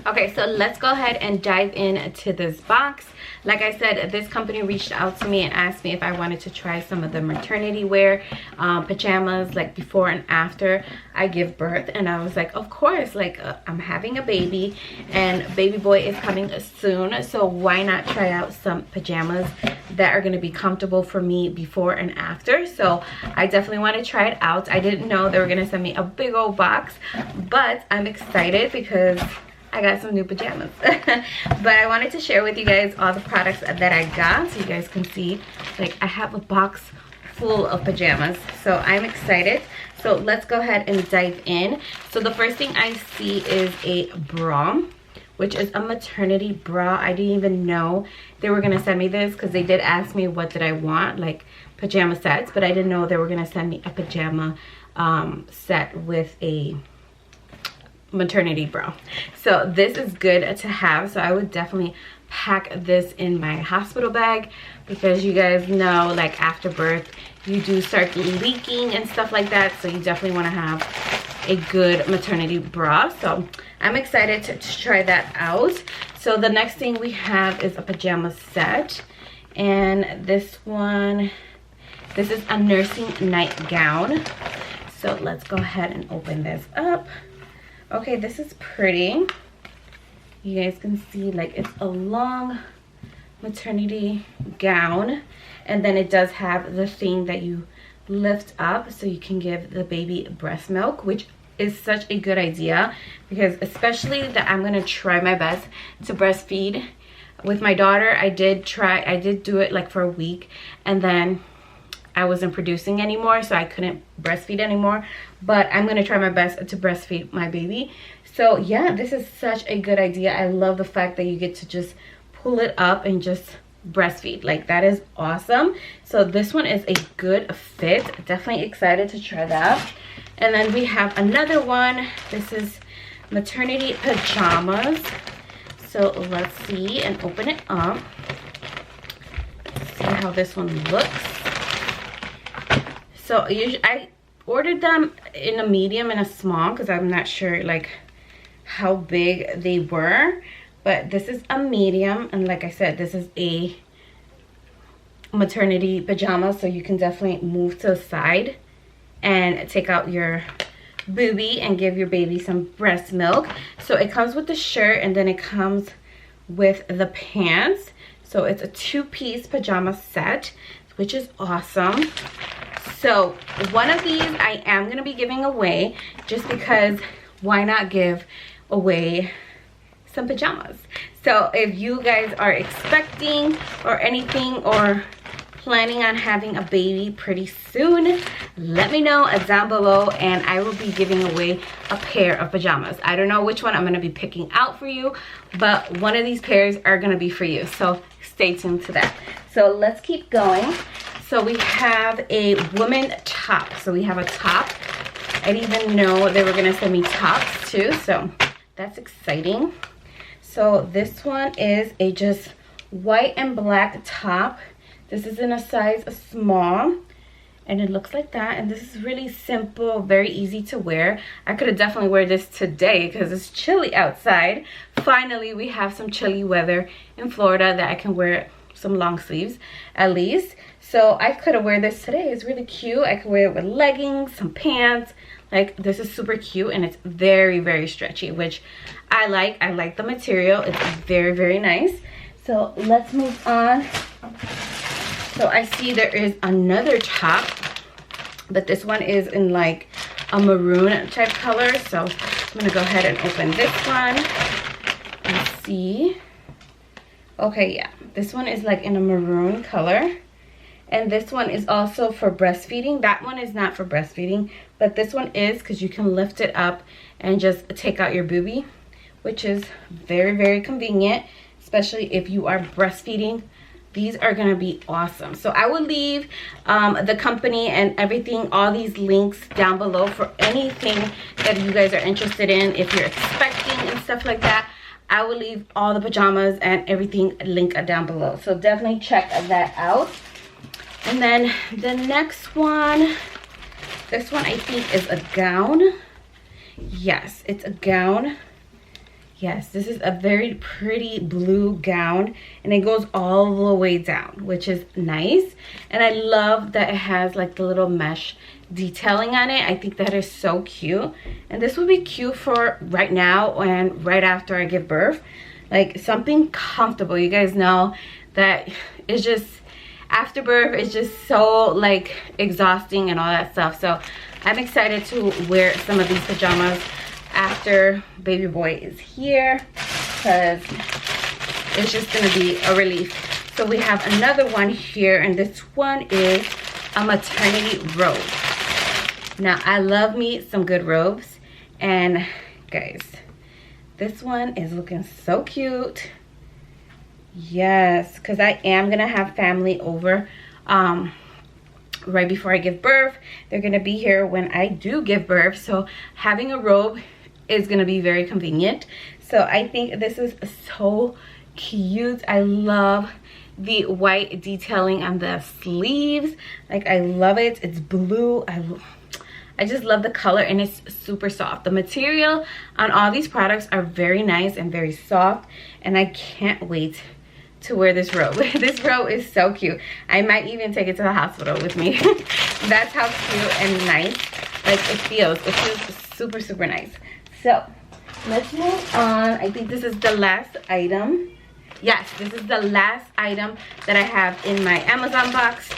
Okay, so let's go ahead and dive into this box. Like I said, this company reached out to me and asked me if I wanted to try some of the maternity wear pajamas, like before and after I give birth. And I was like, of course, like I'm having a baby and baby boy is coming soon, so why not try out some pajamas that are going to be comfortable for me before and after. So I definitely want to try it out. I didn't know they were going to send me a big old box, but I'm excited because I got some new pajamas. But I wanted to share with you guys all the products that I got so you guys can see, like, I have a box full of pajamas, so I'm excited. So let's go ahead and dive in. So the first thing I see is a bra, which is a maternity bra. I didn't even know they were gonna send me this because they did ask me what did I want, like pajama sets, but I didn't know they were gonna send me a pajama set with a maternity bra. So this is good to have, so I would definitely pack this in my hospital bag because you guys know, like, after birth you do start leaking and stuff like that, so you definitely want to have a good maternity bra. So I'm excited to try that out. So the next thing we have is a pajama set, and this is a nursing nightgown. So let's go ahead and open this up. Okay, this is pretty. You guys can see, like, it's a long maternity gown, and then it does have the thing that you lift up so you can give the baby breast milk, which is such a good idea because especially that I'm gonna try my best to breastfeed with my daughter. I did do it like for a week, and then I wasn't producing anymore, so I couldn't breastfeed anymore, but I'm gonna try my best to breastfeed my baby. So yeah, this is such a good idea. I love the fact that you get to just pull it up and just breastfeed. Like, that is awesome. So this one is a good fit. Definitely excited to try that. And then we have another one. This is maternity pajamas. So let's see and open it up. See how this one looks. So usually I ordered them in a medium and a small because I'm not sure like how big they were, but this is a medium, and like I said, this is a maternity pajama, so you can definitely move to the side and take out your boobie and give your baby some breast milk. So it comes with the shirt, and then it comes with the pants. So it's a two-piece pajama set, which is awesome. So one of these I am going to be giving away just because why not give away some pajamas. So if you guys are expecting or anything or planning on having a baby pretty soon, let me know down below and I will be giving away a pair of pajamas. I don't know which one I'm going to be picking out for you, but one of these pairs are going to be for you. So stay tuned to that. So let's keep going. So we have a woman top. So we have a top. I didn't even know they were gonna send me tops too, so that's exciting. So this one is a just white and black top. This is in a size small, and it looks like that. And this is really simple, very easy to wear. I could have definitely wear this today because it's chilly outside. Finally, we have some chilly weather in Florida that I can wear some long sleeves at least. So I could have wear this today. It's really cute. I could wear it with leggings, some pants. Like, this is super cute, and it's very, very stretchy, which I like. I like the material. It's very, very nice. So let's move on. So I see there is another top, but this one is in like a maroon type color. So I'm gonna go ahead and open this one and see. Okay, yeah, this one is like in a maroon color. And this one is also for breastfeeding. That one is not for breastfeeding, but this one is because you can lift it up and just take out your boobie, which is very, very convenient, especially if you are breastfeeding. These are going to be awesome. So I will leave the company and everything, all these links down below for anything that you guys are interested in. If you're expecting and stuff like that, I will leave all the pajamas and everything linked down below. So definitely check that out. And then the next one, this one I think is a gown. Yes, it's a gown. Yes, this is a very pretty blue gown, and it goes all the way down, which is nice. And I love that it has like the little mesh detailing on it. I think that is so cute, and this would be cute for right now and right after I give birth, like something comfortable. You guys know that it's just after birth, it's just so like exhausting and all that stuff. So I'm excited to wear some of these pajamas after baby boy is here, because it's just gonna be a relief. So we have another one here, and this one is a maternity robe. Now I love me some good robes, and guys, this one is looking so cute. Yes, because I am gonna have family over right before I give birth. They're gonna be here when I do give birth, so having a robe is gonna be very convenient. So I think this is so cute. I love the white detailing on the sleeves. Like, I love it. It's blue. I just love the color, and it's super soft. The material on all these products are very nice and very soft, and I can't wait to wear this robe. This robe is so cute. I might even take it to the hospital with me. That's how cute and nice like it feels super, super nice. So let's move on. I think this is the last item. Yes, this is the last item that I have in my Amazon box,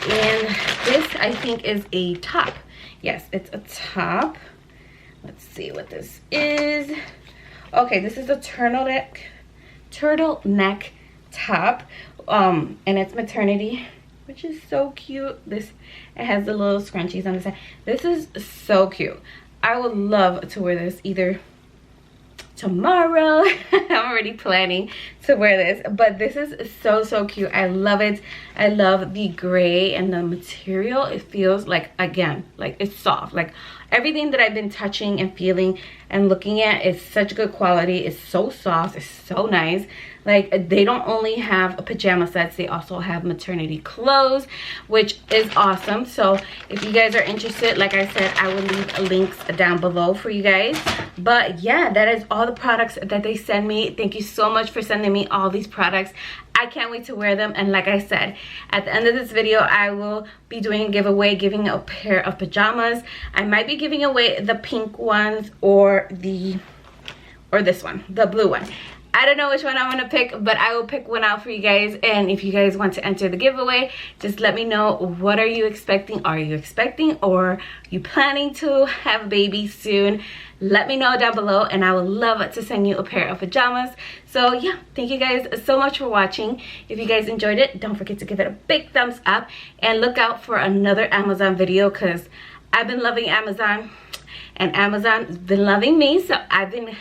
and this I think is a top. Yes, it's a top. Let's see what this is. Okay, this is a turtleneck top, and it's maternity, which is so cute. It has the little scrunchies on the side. This is so cute. I would love to wear this either tomorrow. I'm already planning to wear this, but this is so cute. I love it. I love the gray and the material. It feels like, again, like it's soft. Like everything that I've been touching and feeling and looking at is such good quality. It's so soft. It's so nice. Like, they don't only have pajama sets, they also have maternity clothes, which is awesome. So if you guys are interested, like I said, I will leave links down below for you guys. But yeah, that is all the products that they send me. Thank you so much for sending me all these products. I can't wait to wear them. And like I said, at the end of this video, I will be doing a giveaway, giving a pair of pajamas. I might be giving away the pink ones or this one, the blue one. I don't know which one I'm gonna pick, but I will pick one out for you guys. And if you guys want to enter the giveaway, just let me know, what are you expecting? Are you expecting, or you planning to have a baby soon? Let me know down below, and I would love to send you a pair of pajamas. So yeah, thank you guys so much for watching. If you guys enjoyed it, don't forget to give it a big thumbs up, and look out for another Amazon video, because I've been loving Amazon and Amazon's been loving me. So I've been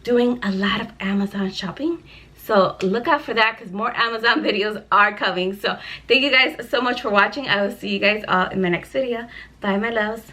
doing a lot of Amazon shopping, so look out for that, because more Amazon videos are coming. So thank you guys so much for watching. I will see you guys all in my next video. Bye, my loves.